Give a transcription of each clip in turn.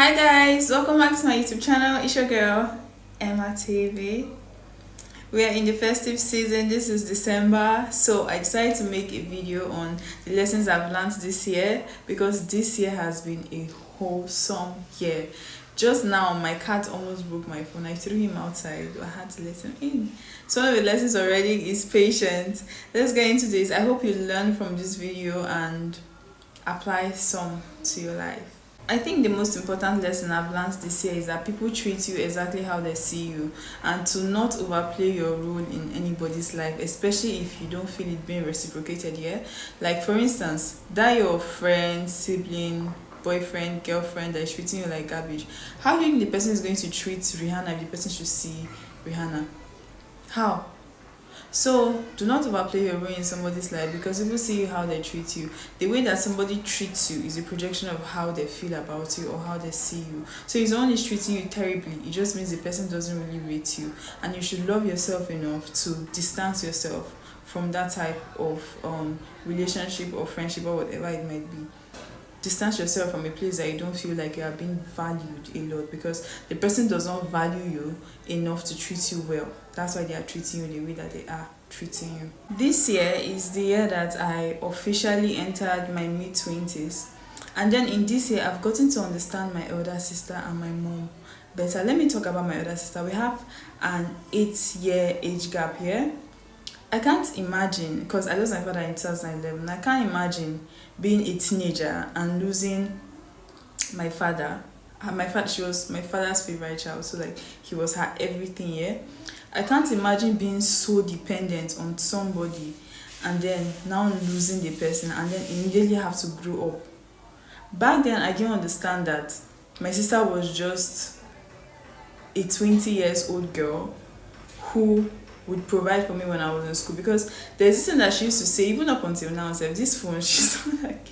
Hi guys, welcome back to my YouTube channel. It's your girl Emma TV. We are in the festive season. This is December, so I decided to make a video on the lessons I've learned this year because this year has been a wholesome year. Just now my cat almost broke my phone. I threw him outside, I had to let him in. So one of the lessons already is patience. Let's get into this. I hope you learn from this video and apply some to your life. I think the most important lesson I've learned this year is that people treat you exactly how they see you, and to not overplay your role in anybody's life, especially if you don't feel it being reciprocated. Yeah, like for instance, that your friend, sibling, boyfriend, girlfriend that is treating you like garbage, how do you think the person is going to treat Rihanna if the person should see Rihanna? How? So do not overplay your role in somebody's life, because people see how they treat you. The way that somebody treats you is a projection of how they feel about you or how they see you. So if someone is treating you terribly, it just means the person doesn't really rate you, and you should love yourself enough to distance yourself from that type of relationship or friendship or whatever it might be. Distance yourself from a place that you don't feel like you are being valued a lot, because the person does not value you enough to treat you well. That's why they are treating you the way that they are treating you. This year is the year that I officially entered my mid-20s, and then in this year I've gotten to understand my elder sister and my mom better. Let me talk about my elder sister. We have an 8-year age gap here. I can't imagine, because I lost my father in 2011. I can't imagine being a teenager and losing my father. She was my father's favorite child, so like he was her everything. Yeah, I can't imagine being so dependent on somebody and then now losing the person and then immediately have to grow up. Back then I didn't understand that my sister was just a 20 years old girl who would provide for me when I was in school, because there's this thing that she used to say, even up until now, this phone, she's like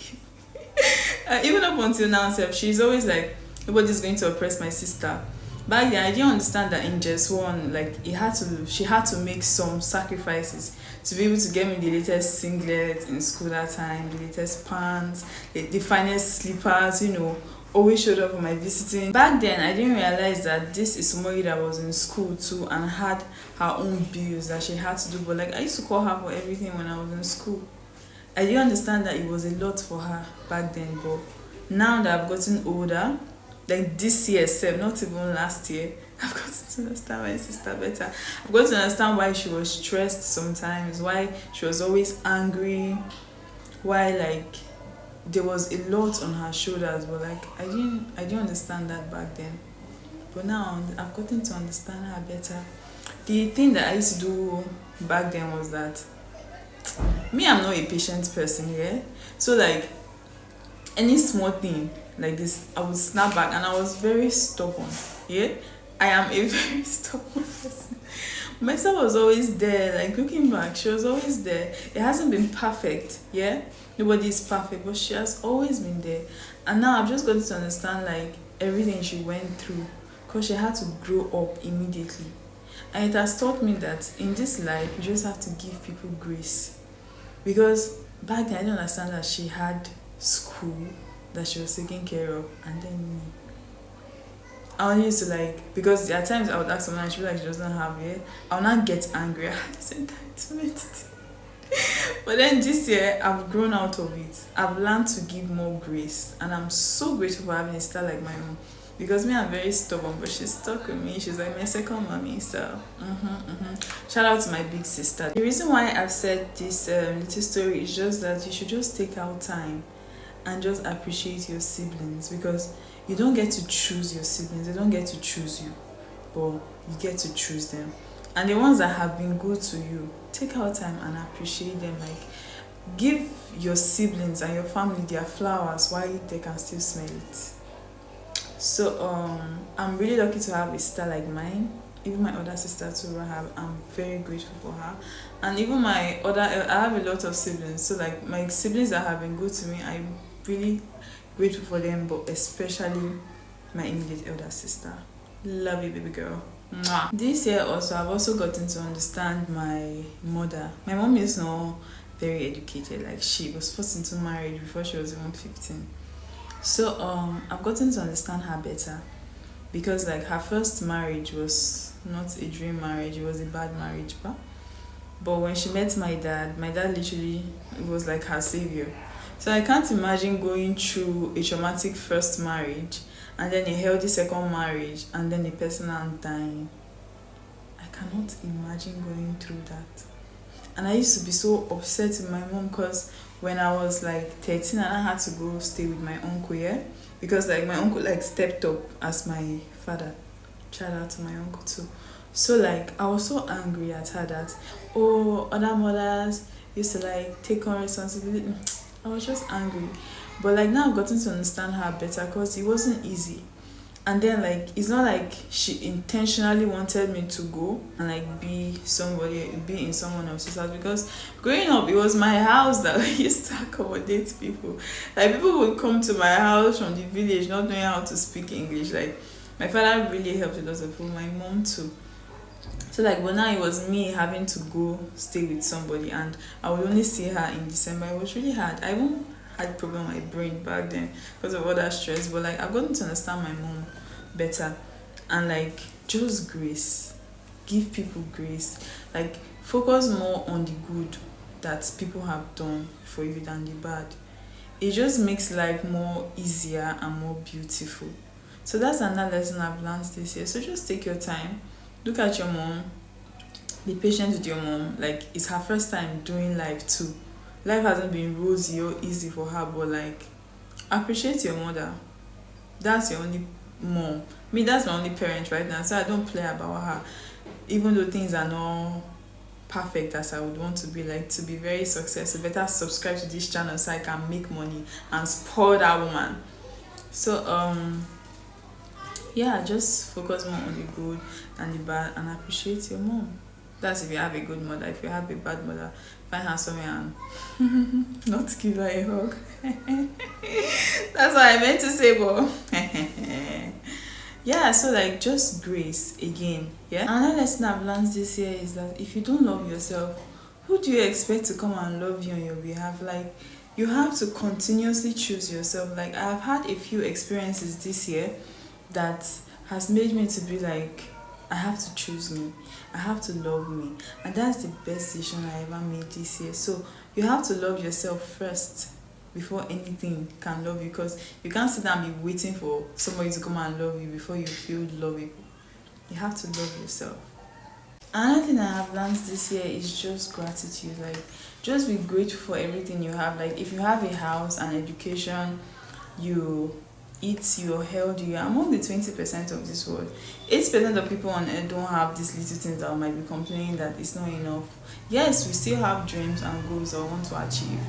even up until now, she's always like, nobody's going to oppress my sister. Back then I didn't understand that in just one, like she had to make some sacrifices to be able to get me the latest singlet in school that time, the latest pants, the finest slippers, always showed up for my visiting. Back then I didn't realize that this is somebody that was in school too and had her own bills that she had to do, but like I used to call her for everything when I was in school. I didn't understand that it was a lot for her back then, but now that I've gotten older, like this year, not even last year, I've gotten to understand my sister better. I've got to understand why she was stressed sometimes, why she was always angry, why like there was a lot on her shoulders, but like I didn't understand that back then. But now I've gotten to understand her better. The thing that I used to do back then was that I'm not a patient person, yeah. So like any small thing like this, I would snap back, and I was very stubborn. Yeah, I am a very stubborn person. My sister was always there, like looking back, she was always there. It hasn't been perfect, yeah. Nobody is perfect, but she has always been there. And now I've just gotten to understand like everything she went through, because she had to grow up immediately. And it has taught me that in this life you just have to give people grace. Because back then I didn't understand that she had school that she was taking care of, and then me. I only used to like, because there are times I would ask someone and she feel like she doesn't have it, I would not get angry at this entitlement. But then this year I've grown out of it. I've learned to give more grace, and I'm so grateful for having a sister like my own, because I'm very stubborn, but she's stuck with me. She's like my second mommy. So shout out to my big sister. The reason why I've said this little story is just that you should just take out time and just appreciate your siblings, because you don't get to choose your siblings, they don't get to choose you, but you get to choose them. And the ones that have been good to you, take out time and appreciate them. Like give your siblings and your family their flowers while they can still smell it. So I'm really lucky to have a sister like mine. Even my other sister too, Rahab, I'm very grateful for her. And even I have a lot of siblings, so like my siblings that have been good to me, I'm really grateful for them, but especially my immediate elder sister. Love you, baby girl. Mwah. This year also, I've also gotten to understand my mother. My mom is not very educated. Like she was forced into marriage before she was even 15. So I've gotten to understand her better because like her first marriage was not a dream marriage, it was a bad marriage, but when she met my dad literally was like her savior. So I can't imagine going through a traumatic first marriage and then a healthy second marriage and then a person and dying. I cannot imagine going through that. And I used to be so upset with my mom because when I was like 13 and I had to go stay with my uncle, yeah? Because like my uncle like stepped up as my father. Shout out to my uncle too. So like I was so angry at her that oh other mothers used to like take on responsibility. I was just angry. But like now I've gotten to understand her better because it wasn't easy. And then like it's not like she intentionally wanted me to go and like be in someone else's house, because growing up it was my house that I used to accommodate people. Like people would come to my house from the village not knowing how to speak English. Like my father really helped with lots of people, my mom too. So like but now it was me having to go stay with somebody and I would only see her in December. It was really hard. I even had problem with my brain back then because of all that stress. But like I've gotten to understand my mom better and like just grace. Give people grace. Like focus more on the good that people have done for you than the bad. It just makes life more easier and more beautiful. So that's another lesson I've learned this year. So just take your time, look at your mom, be patient with your mom. Like it's her first time doing life too. Life hasn't been rosy or easy for her, but like appreciate your mother. That's your only mom. Me, that's my only parent right now, so I don't play about her. Even though things are not perfect as I would want to be, like to be very successful, better subscribe to this channel so I can make money and spoil that woman. So yeah, just focus more on the good and the bad and appreciate your mom. That's if you have a good mother. If you have a bad mother, find her somewhere and not give her a hug. That's what I meant to say, but yeah, so like just grace again. Yeah. Another lesson I've learned this year is that if you don't love yourself, who do you expect to come and love you on your behalf? Like you have to continuously choose yourself. Like I've had a few experiences this year that has made me to be like I have to choose me. I have to love me. And that's the best decision I ever made this year. So you have to love yourself first before anything can love you, because you can't sit down and be waiting for somebody to come and love you before you feel lovable. You have to love yourself. Another thing I have learned this year is just gratitude. Like just be grateful for everything you have. Like if you have a house and education, you eat, you're healthy, you're among the 20% of this world. 80% of people on earth don't have these little things that might be complaining that it's not enough. Yes, we still have dreams and goals that we want to achieve,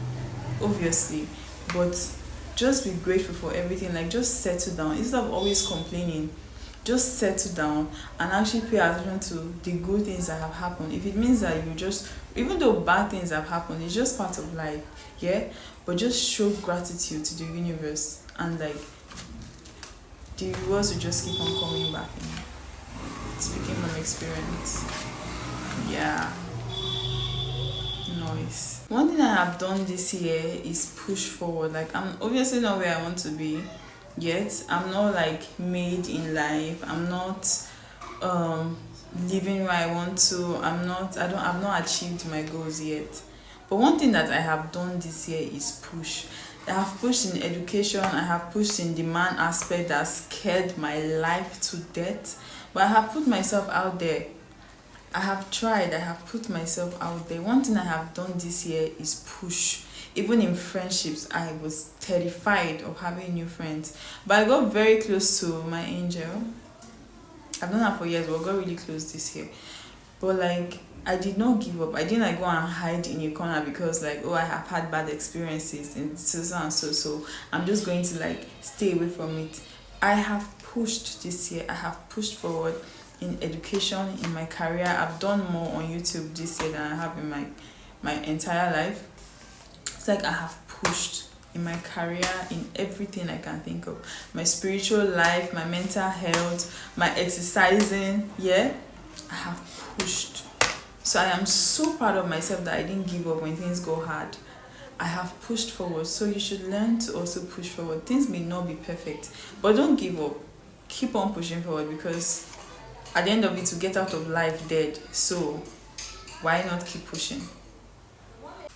obviously, but just be grateful for everything. Like just settle down instead of always complaining. Just settle down and actually pay attention to the good things that have happened. If it means that you just, even though bad things have happened, it's just part of life, yeah, but just show gratitude to the universe and like the rewards will just keep on coming back. Speaking from experience, yeah. Noise. One thing I have done this year is push forward. Like I'm obviously not where I want to be yet. I'm not like made in life. I'm not living where I want to. I've not achieved my goals yet. But one thing that I have done this year is push. I have pushed in education, I have pushed in the man aspect that scared my life to death. But I have put myself out there. I have tried, I have put myself out there. One thing I have done this year is push. Even in friendships, I was terrified of having new friends. But I got very close to my angel. I've known her for years, but I got really close this year. But like I did not give up. I didn't like go and hide in a corner because like oh I have had bad experiences and so and so I'm just going to like stay away from it. I have pushed this year. I have pushed forward in education, in my career. I've done more on YouTube this year than I have in my entire life. It's like I have pushed in my career, in everything I can think of. My spiritual life, my mental health, my exercising, yeah. I have pushed. So I am so proud of myself that I didn't give up when things go hard. I have pushed forward. So you should learn to also push forward. Things may not be perfect, but don't give up. Keep on pushing forward, because at the end of it, to get out of life dead. So why not keep pushing?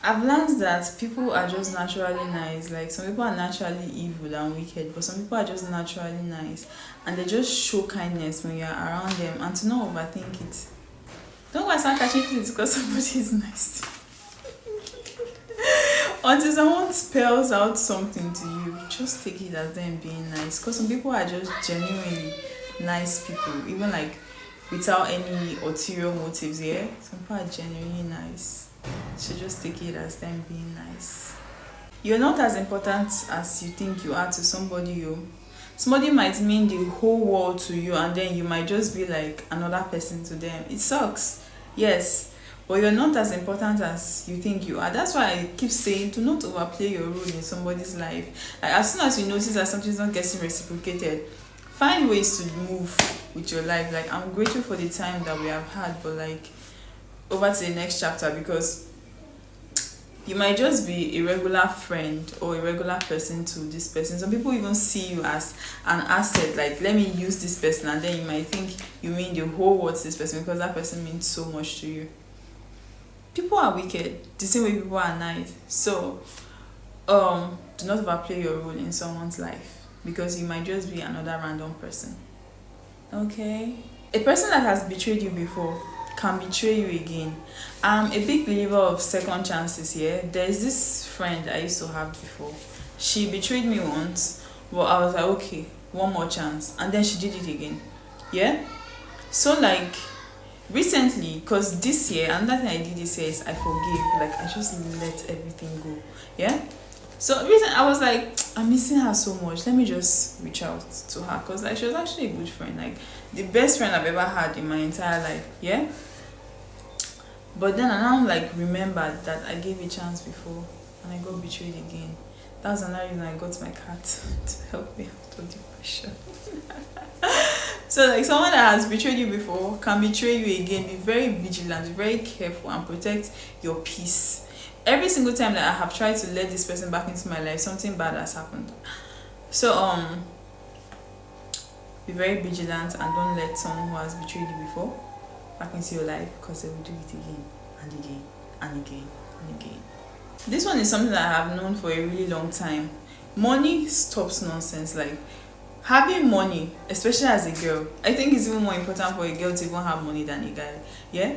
I've learned that people are just naturally nice. Like, some people are naturally evil and wicked, but some people are just naturally nice, and they just show kindness when you're around them, and to not overthink it. Don't go and start catching feelings because somebody is nice to you. Until someone spells out something to you, just take it as them being nice. Because some people are just genuinely nice people, even like without any ulterior motives. Yeah, some people are genuinely nice, so just take it as them being nice. You're not as important as you think you are to somebody. Somebody might mean the whole world to you, and then you might just be like another person to them. It sucks, yes, but you're not as important as you think you are. That's why I keep saying, do not overplay your role in somebody's life. Like, as soon as you notice that something's not getting reciprocated, find ways to move with your life. Like, I'm grateful for the time that we have had, but like, over to the next chapter, because you might just be a regular friend or a regular person to this person. Some people even see you as an asset, like, let me use this person, and then you might think you mean the whole world to this person because that person means so much to you. People are wicked the same way people are nice. So do not overplay your role in someone's life, because you might just be another random person. Okay, a person that has betrayed you before can betray you again. I'm a big believer of second chances here. There's this friend I used to have before. She betrayed me once, but I was like, okay, one more chance, and then she did it again. Yeah, so like recently, because this year, another thing I did this year is I forgave. Like, I just let everything go. Yeah, so recently I was like, I'm missing her so much, let me just reach out to her, because like, she was actually a good friend, like the best friend I've ever had in my entire life. Yeah, but then I now like remembered that I gave a chance before and I got betrayed again. That was another reason I got my cat to help me out of depression. So like, someone that has betrayed you before can betray you again. Be very vigilant, be very careful, and protect your peace. Every single time that I have tried to let this person back into my life, something bad has happened. So be very vigilant, and don't let someone who has betrayed you before back into your life, because they will do it again and again and again and again. This one is something that I have known for a really long time. Money stops nonsense. Like, having money, especially as a girl, I think it's even more important for a girl to even have money than a guy. Yeah,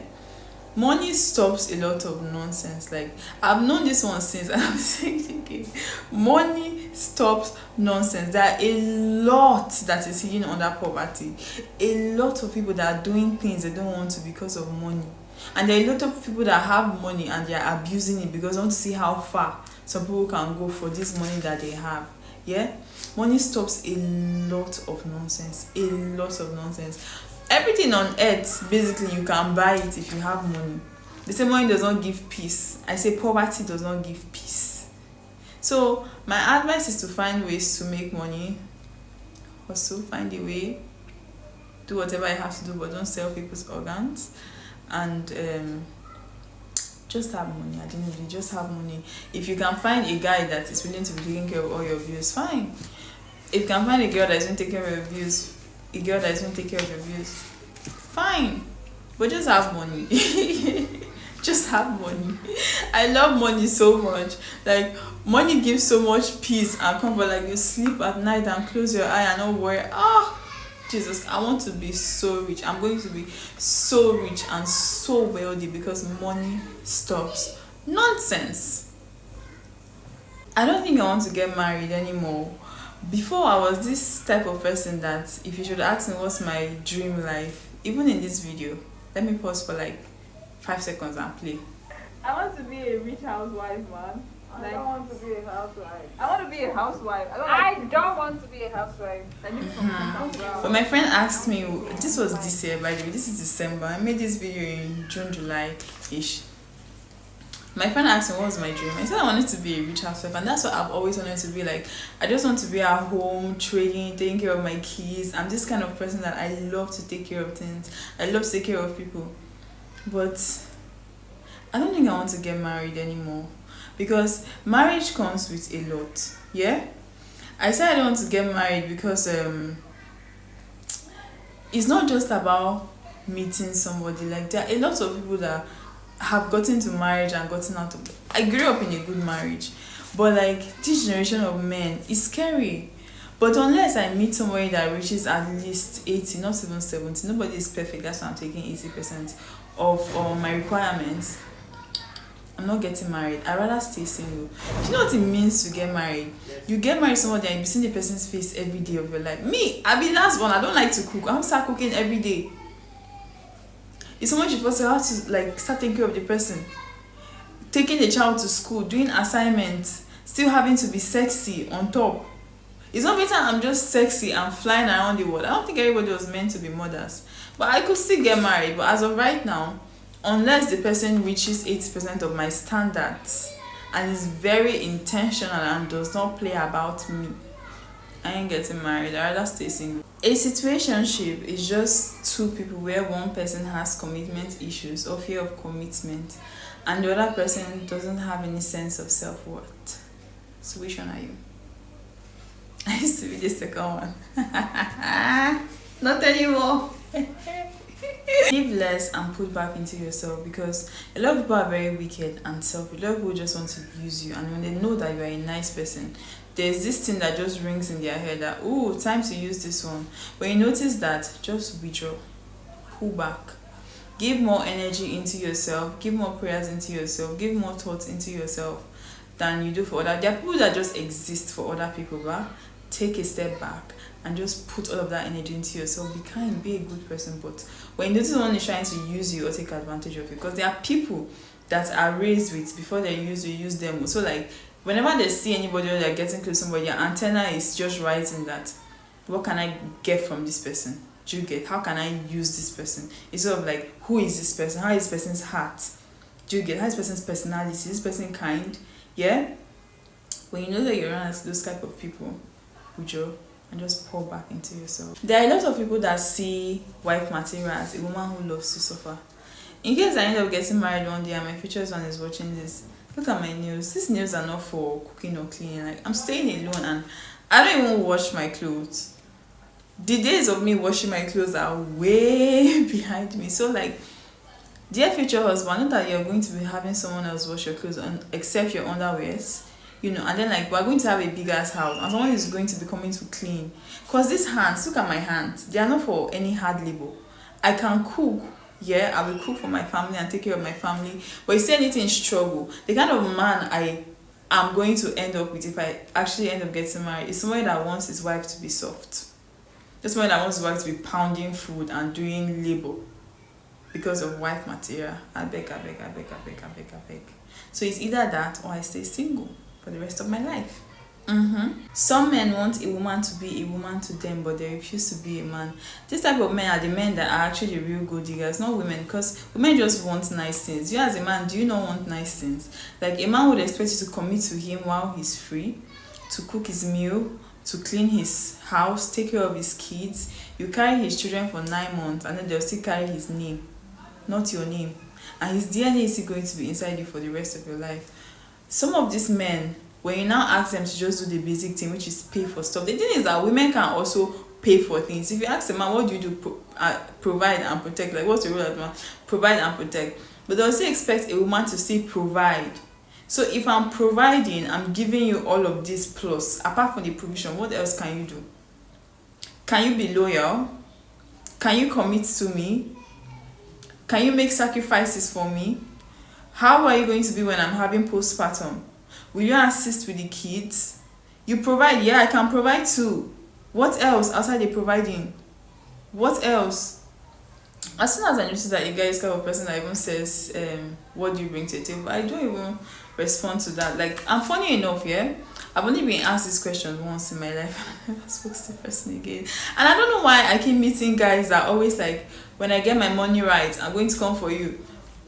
money stops a lot of nonsense. Like, I've known this one since, and I'm saying again, money stops nonsense. There are a lot that is hidden under poverty. A lot of people that are doing things they don't want to because of money, and there are a lot of people that have money and they are abusing it because they want to see how far some people can go for this money that they have. Yeah, money stops a lot of nonsense. A lot of nonsense. Everything on earth, basically, you can buy it if you have money. They say money does not give peace. I say poverty does not give peace. So my advice is to find ways to make money. Also find a way, do whatever you have to do, but don't sell people's organs. And just have money. At the end of the day, just have money. If you can find a guy that is willing to be taking care of all your bills, fine. If you can find a girl that is going to take care of your bills, a girl that is going to take care of your bills, fine. But just have money. Just have money. I love money so much. Like, money gives so much peace and comfort. Like, you sleep at night and close your eye and not worry. Jesus, I want to be so rich. I'm going to be so rich and so wealthy because money stops nonsense. I don't think I want to get married anymore. Before, I was this type of person that if you should ask me what's my dream life, even in this video, let me pause for like 5 seconds and play. I want to be a rich housewife, man. I don't want to be a housewife. I want to be a housewife. I don't want to be a housewife. But my friend asked me, this was this year, by the way, this is December. I made this video in June, July-ish. My friend asked me what was my dream. I said I wanted to be a rich housewife, and that's what I've always wanted to be. Like, I just want to be at home, trading, taking care of my kids. I'm this kind of person that I love to take care of things. I love to take care of people. But I don't think I want to get married anymore. because marriage comes with a lot. Yeah, I said I don't want to get married because it's not just about meeting somebody. Like, there are a lot of people that have gotten to marriage and gotten out of it. I grew up in a good marriage, but like this generation of men is scary. But unless I meet somebody that reaches at least 80, not even 70, nobody is perfect. That's why I'm taking 80% of my requirements. I'm not getting married. I'd rather stay single. Do you know what it means to get married? You get married to somebody and you see the person's face every day of your life. Me, I be last one. I don't like to cook. I have to start cooking every day. If someone should first have to like start taking care of the person, taking the child to school, doing assignments, still having to be sexy on top. It's not better I'm just sexy and flying around the world. I don't think everybody was meant to be mothers. But I could still get married. But as of right now, unless the person reaches 80% of my standards and is very intentional and does not play about me, I ain't getting married. I'd rather stay single. A situationship is just two people where one person has commitment issues or fear of commitment and the other person doesn't have any sense of self-worth. So which one are you? I used to be the second one. Not anymore. Give less and put back into yourself, because a lot of people are very wicked and selfish. A lot of people just want to use you, and when they know that you are a nice person, there's this thing that just rings in their head that, oh, time to use this one. When you notice that, just withdraw, pull back, give more energy into yourself, give more prayers into yourself, give more thoughts into yourself than you do for other. There are people that just exist for other people, but take a step back and just put all of that energy into yourself. Be kind, be a good person. But when you notice someone is trying to use you or take advantage of you, because there are people that are raised with, before they use them. So like whenever they see anybody or they're getting close to somebody, your antenna is just writing that, what can I get from this person? Do you get? How can I use this person? It's sort of like, who is this person? How is this person's heart? Do you get? How is this person's personality? Is this person kind? Yeah? When you know that you're around those type of people, withdraw and just pour back into yourself. There are a lot of people that see wife material as a woman who loves to suffer. In case I end up getting married one day and my future son is watching this, look at my nails. These nails are not for cooking or cleaning. Like, I'm staying alone and I don't even wash my clothes. The days of me washing my clothes are way behind me. So like, dear future husband, not that you're going to be having someone else wash your clothes except your underwears, you know, and then like we're going to have a big ass house and someone is going to be coming to clean. Because these hands, look at my hands, they are not for any hard labor. I can cook, yeah, I will cook for my family and take care of my family. But you see anything struggle, the kind of man I am going to end up with if I actually end up getting married is somebody that wants his wife to be soft. Just somebody that wants his wife to be pounding food and doing labor because of wife material. I beg. So it's either that or I stay single for the rest of my life. Some men want a woman to be a woman to them, but they refuse to be a man. This type of men are the men that are actually the real gold diggers, not women, because women just want nice things. You as a man, do you not want nice things? Like, a man would expect you to commit to him while he's free, to cook his meal, to clean his house, take care of his kids. You carry his children for 9 months and then they'll still carry his name, not your name. And his DNA is still going to be inside you for the rest of your life. Some of these men, when you now ask them to just do the basic thing, which is pay for stuff, the thing is that women can also pay for things. If you ask a man, what do you do? Provide and protect. Like, what's the role of a man? Provide and protect. But they'll still expect a woman to still provide. So if I'm providing, I'm giving you all of this plus, apart from the provision, what else can you do? Can you be loyal? Can you commit to me? Can you make sacrifices for me? How are you going to be when I'm having postpartum? Will you assist with the kids? You provide. Yeah, I can provide too. What else outside the providing? What else? As soon as I notice that a guy is kind of person that even says, what do you bring to the table? I don't even respond to that. Like, I'm funny enough, yeah? I've only been asked this question once in my life. I never spoke to the person again. And I don't know why I keep meeting guys that always like, when I get my money right, I'm going to come for you.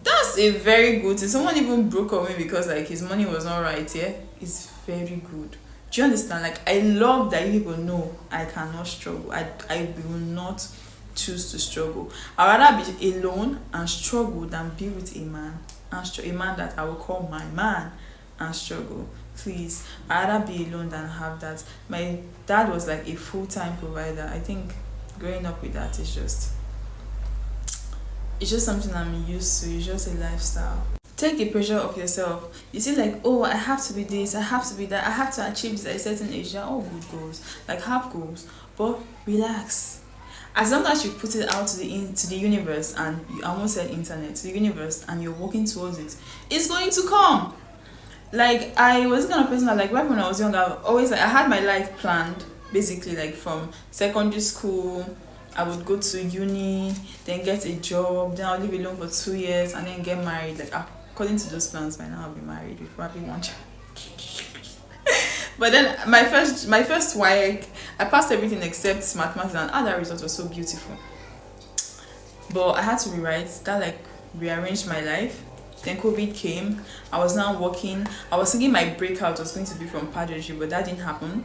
That's a very good thing. Someone even broke up with me because like his money was not right, yeah? It's very good. Do you understand? Like, I love that you people know I cannot struggle. I will not choose to struggle. I'd rather be alone and struggle than be with a man. And a man that I will call my man. and struggle. Please, I'd rather be alone than have that. My dad was like a full-time provider. I think growing up with that is just, it's just something I'm used to. It's just a lifestyle. Take the pressure off yourself. You see, like, oh, I have to be this, I have to be that, I have to achieve this at a certain age. They're all good goals. Like, have goals, but relax. As long as you put it out to the universe, and you almost said internet, to the universe, and you're working towards it, it's going to come. Like, I was the kind of person that, like, right when I was young, I always, like, I had my life planned, basically, like, from secondary school. I would go to uni, then get a job, then I'll live alone for 2 years, and then get married. Like, according to those plans, by now I'll be married with probably one child. But then my first WAEC, I passed everything except mathematics, and that result was so beautiful. But I had to rewrite that, like, rearranged my life. Then COVID came. I was now working. I was thinking my breakout was going to be from pageantry, but that didn't happen.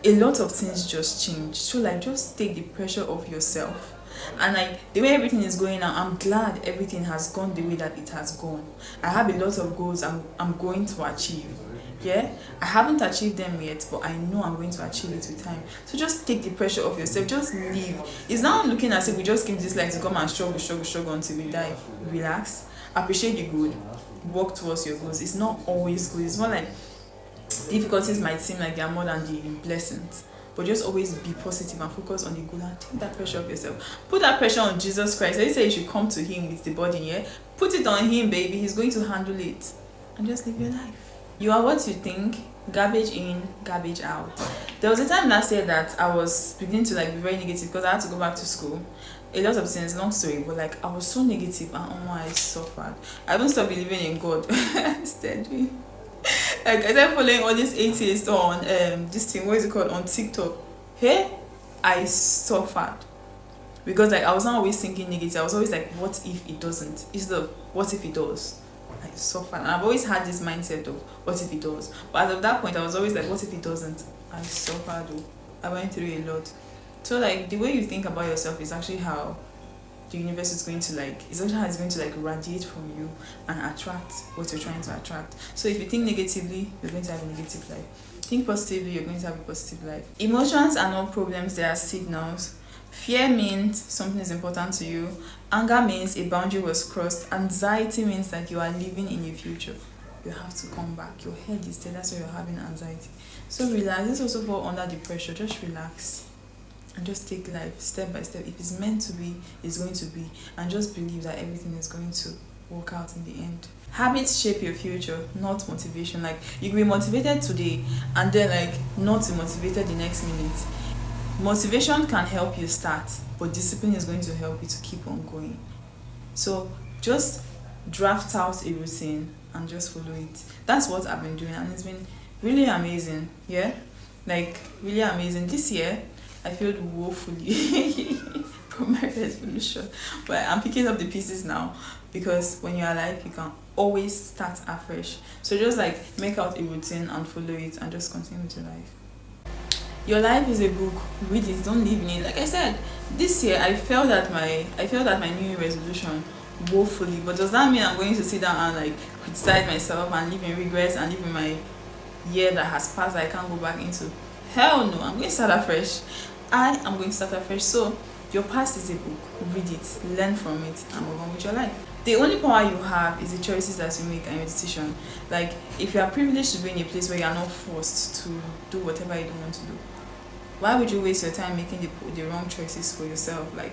A lot of things just changed. So, like, just take the pressure off yourself. And, like, the way everything is going now, I'm glad everything has gone the way that it has gone. I have a lot of goals I'm going to achieve. Yeah, I haven't achieved them yet, but I know I'm going to achieve it with time. So just take the pressure off yourself. Just live. It's not looking as if we just came to this life to come and struggle until we die. Relax. Appreciate the good. Work towards your goals. It's not always good. It's more like difficulties might seem like they are more than the blessings. But just always be positive and focus on the good and take that pressure off yourself. Put that pressure on Jesus Christ. I say you should come to him with the body, yeah? Put it on him, baby. He's going to handle it. And just live your life. You are what you think. Garbage in, garbage out. There was a time last year that I was beginning to, like, be very negative because I had to go back to school. A lot of things, long story, but, like, I was so negative and I suffered. I even stopped believing in God. Steady. Like, I started following all these atheists on this thing, what is it called, on TikTok. Hey, I suffered because, like, I was not always thinking negative. I was always like, what if it doesn't, instead of what if it does. I suffered, and I've always had this mindset of what if it does, but as of that point I was always like, what if it doesn't. I suffered. I went through a lot. So, like, the way you think about yourself is actually how the universe is going to, like, it's actually how it's going to, like, radiate from you and attract what you're trying to attract. So if you think negatively, you're going to have a negative life. Think positively, you're going to have a positive life. Emotions are not problems, they are signals. Fear means something is important to you. Anger means a boundary was crossed. Anxiety means that you are living in your future. You have to come back. Your head is there, that's why you're having anxiety. So relax. This also fall under the pressure. Just relax and just take life step by step. If it's meant to be, it's going to be. And just believe that everything is going to work out in the end. Habits shape your future, not motivation. Like, you can be motivated today and then, like, not be motivated the next minute. Motivation can help you start, but discipline is going to help you to keep on going. So just draft out a routine and just follow it. That's what I've been doing, and it's been really amazing. Yeah, like, really amazing. This year I failed woefully from my resolution, but I'm picking up the pieces now, because when you're alive you can always start afresh. So just, like, make out a routine and follow it and just continue with your life. Your life is a book. Read it, don't live in it. Like I said, this year I failed at my New Year resolution woefully. But does that mean I'm going to sit down and, like, criticize myself and live in regrets and live in my year that has passed that I can't go back into? Hell no, I'm going to start afresh. I am going to start afresh. So your past is a book. Read it, learn from it, and move on with your life. The only power you have is the choices that you make and your decision. Like, if you are privileged to be in a place where you are not forced to do whatever you don't want to do, why would you waste your time making the wrong choices for yourself? Like,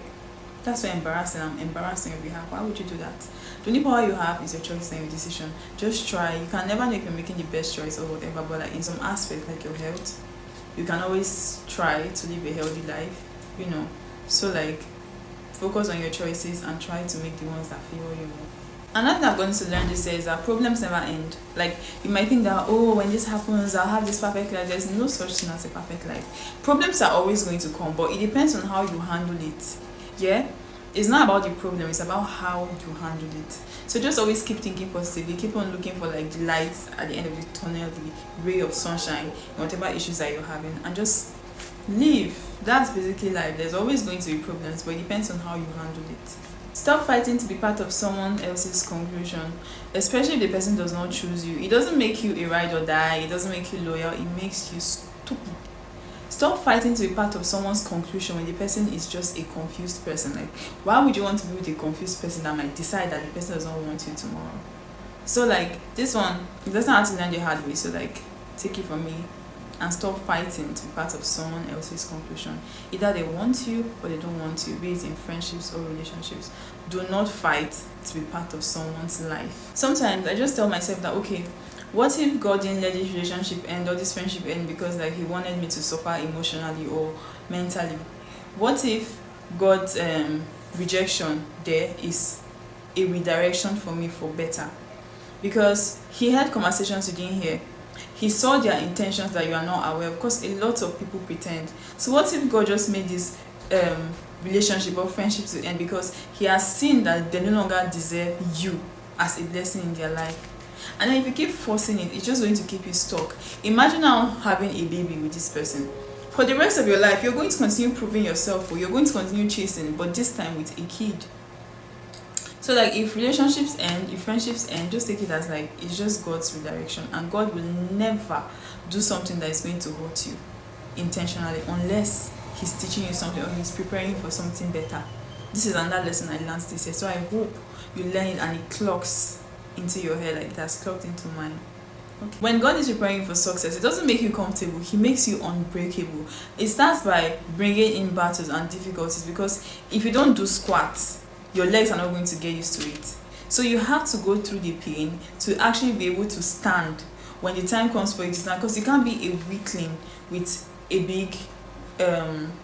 that's so embarrassing. I'm embarrassed on your behalf. Why would you do that? The only power you have is your choices and your decision. Just try. You can never know if you're making the best choice or whatever, but, like, in some aspect, like your health, you can always try to live a healthy life, you know. So, like, focus on your choices and try to make the ones that favor you more. Another thing I've gotten to learn this year is that problems never end. Like, you might think that, oh, when this happens, I'll have this perfect life. There's no such thing as a perfect life. Problems are always going to come, but it depends on how you handle it. Yeah? It's not about the problem, it's about how you handle it. So just always keep thinking positively, keep on looking for, like, the lights at the end of the tunnel, the ray of sunshine, in whatever issues that you're having, and just live. That's basically life. There's always going to be problems, but it depends on how you handle it. Stop fighting to be part of someone else's conclusion, especially if the person does not choose you. It doesn't make you a ride or die, it doesn't make you loyal, it makes you stupid. Stop fighting to be part of someone's conclusion when the person is just a confused person. Like, why would you want to be with a confused person that might decide that the person doesn't want you tomorrow? So like this one, it doesn't have to learn the hard way. So like, take it from me and stop fighting to be part of someone else's conclusion. Either they want you or they don't want you, be it in friendships or relationships. Do not fight to be part of someone's life. Sometimes I just tell myself that, okay, what if God didn't let this relationship end or this friendship end because like he wanted me to suffer emotionally or mentally? What if God's rejection there is a redirection for me for better? Because he had conversations you didn't hear. He saw their intentions that you are not aware of, because a lot of people pretend. So what if God just made this relationship or friendship to end because he has seen that they no longer deserve you as a blessing in their life? And then if you keep forcing it, it's just going to keep you stuck. Imagine now having a baby with this person. For the rest of your life, you're going to continue proving yourself, or you're going to continue chasing, but this time with a kid. So like, if relationships end, if friendships end, just take it as like it's just God's redirection, and God will never do something that is going to hurt you intentionally unless he's teaching you something or he's preparing you for something better. This is another lesson I learned this year, so I hope you learn it and it clocks into your head like it has clocked into mine. Okay. When God is preparing you for success, it doesn't make you comfortable, he makes you unbreakable. It starts by bringing in battles and difficulties, because if you don't do squats, your legs are not going to get used to it. So you have to go through the pain to actually be able to stand when the time comes for you to stand, because you can't be a weakling with a big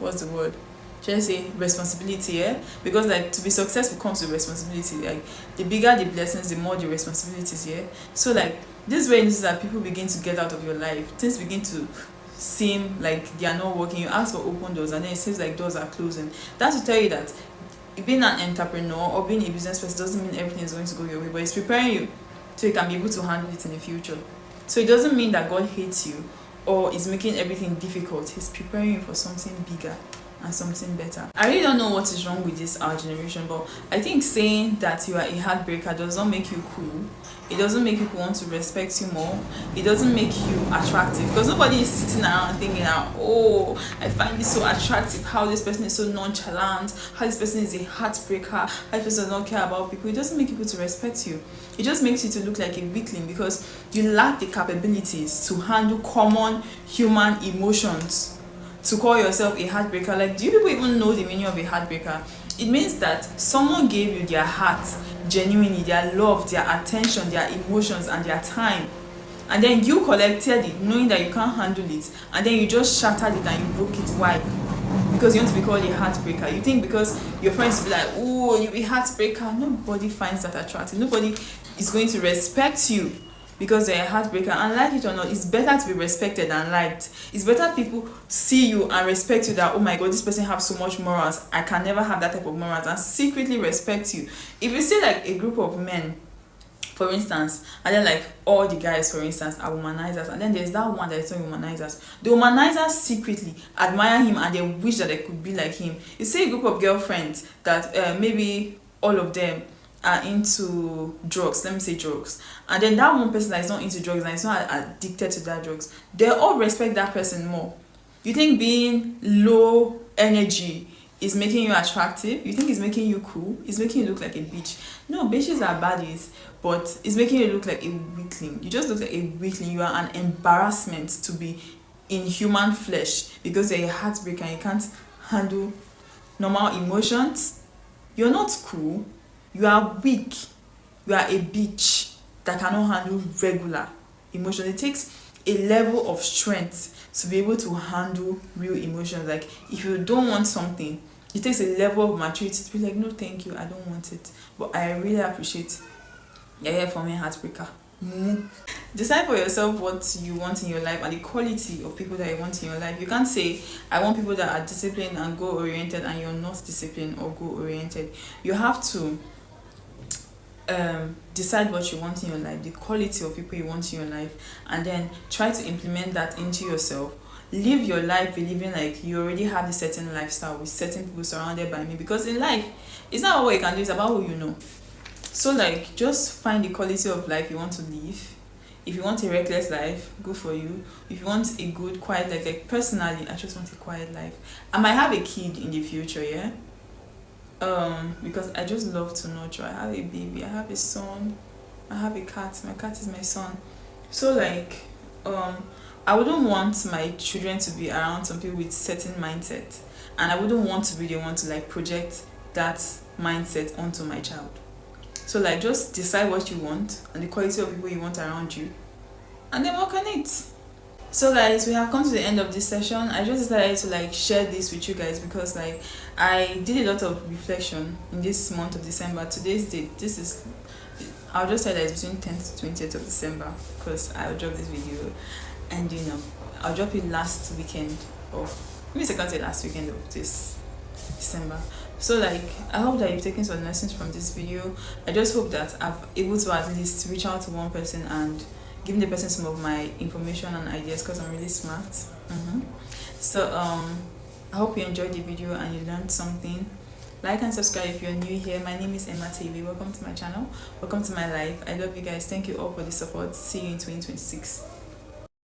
what's the word, should I say responsibility, yeah? Because like, to be successful comes with responsibility. Like, the bigger the blessings, the more the responsibilities, yeah? So like, this way is that people begin to get out of your life, things begin to seem like they are not working. You ask for open doors and then it seems like doors are closing. That's to tell you that being an entrepreneur or being a business person doesn't mean everything is going to go your way, but it's preparing you so you can be able to handle it in the future. So it doesn't mean that God hates you or is making everything difficult. He's preparing you for something bigger and something better. I really don't know what is wrong with this our generation, but I think saying that you are a heartbreaker does not make you cool. It doesn't make people want to respect you more. It doesn't make you attractive, because nobody is sitting around thinking, oh, I find this so attractive, how this person is so nonchalant, how this person is a heartbreaker, how this person does not care about people. It doesn't make people to respect you. It just makes you to look like a weakling, because you lack the capabilities to handle common human emotions. To call yourself a heartbreaker, like, do you people even know the meaning of a heartbreaker? It means that someone gave you their heart genuinely, their love, their attention, their emotions, and their time, and then you collected it knowing that you can't handle it, and then you just shattered it and you broke it. Why? Because you want to be called a heartbreaker. You think because your friends will be like, oh, you be heartbreaker. Nobody finds that attractive. Nobody is going to respect you because they're a heartbreaker. And like it or not, it's better to be respected than liked. It's better people see you and respect you, that, oh my god, this person has so much morals, I can never have that type of morals, and secretly respect you. If you see like a group of men, for instance, and then like all the guys, for instance, are womanizers, and then there's that one that is not womanizers. The womanizers secretly admire him and they wish that they could be like him. You see a group of girlfriends that maybe all of them are into drugs, let me say drugs, and then that one person that is not into drugs and is not addicted to that drugs, they all respect that person more. You think being low energy is making you attractive? You think it's making you cool? It's making you look like a bitch. No, bitches are baddies, but it's making you look like a weakling. You just look like a weakling. You are an embarrassment to be in human flesh because you're a heartbreaker and you can't handle normal emotions. You're not cool. You are weak. You are a bitch that cannot handle regular emotions. It takes a level of strength to be able to handle real emotions. Like, if you don't want something, it takes a level of maturity to be like, no thank you, I don't want it, but I really appreciate you're here for me, heartbreaker. Decide for yourself what you want in your life and the quality of people that you want in your life. You can't say, I want people that are disciplined and goal oriented, and you're not disciplined or goal oriented. You have to decide what you want in your life, the quality of people you want in your life, and then try to implement that into yourself. live your life believing like you already have a certain lifestyle with certain people surrounded by me, because in life it's not about what you can do, it's about who you know. So like just find the quality of life you want to live. If you want a reckless life, good for you. If you want a good quiet life, like personally I just want a quiet life. I might have a kid in the future, yeah, because I just love to nurture. I have a baby, I have a son, I have a cat, my cat is my son. So like I wouldn't want my children to be around some people with certain mindset, and I wouldn't want to be the one to like project that mindset onto my child. So like just decide what you want and the quality of people you want around you, and then work on it. So guys, we have come to the end of this session. I just decided to like share this with you guys because like I did a lot of reflection in this month of December. Today's date, this is, I'll just say that it's between 10th to 20th of December because I'll drop this video, and I'll drop it last weekend of, maybe second to last weekend of this December. So like I hope that you've taken some lessons from this video. I just hope that I've able to at least reach out to one person and give the person some of my information and ideas, because I'm really smart. So I hope you enjoyed the video and you learned something. Like and subscribe if you're new here. My name is Emma TV. Welcome to my channel, welcome to my life. I love you guys. Thank you all for the support. See you in 2026.